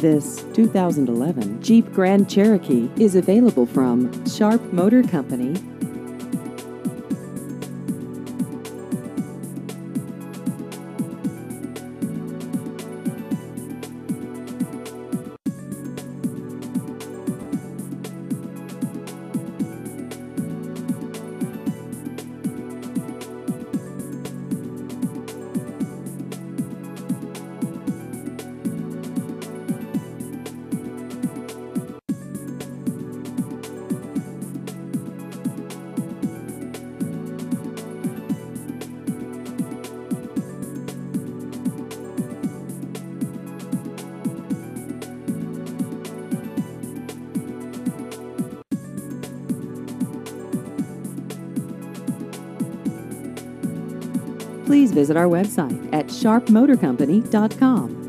This 2011 Jeep Grand Cherokee is available from Sharp Motor Company. Please visit our website at sharpmotorcompany.com.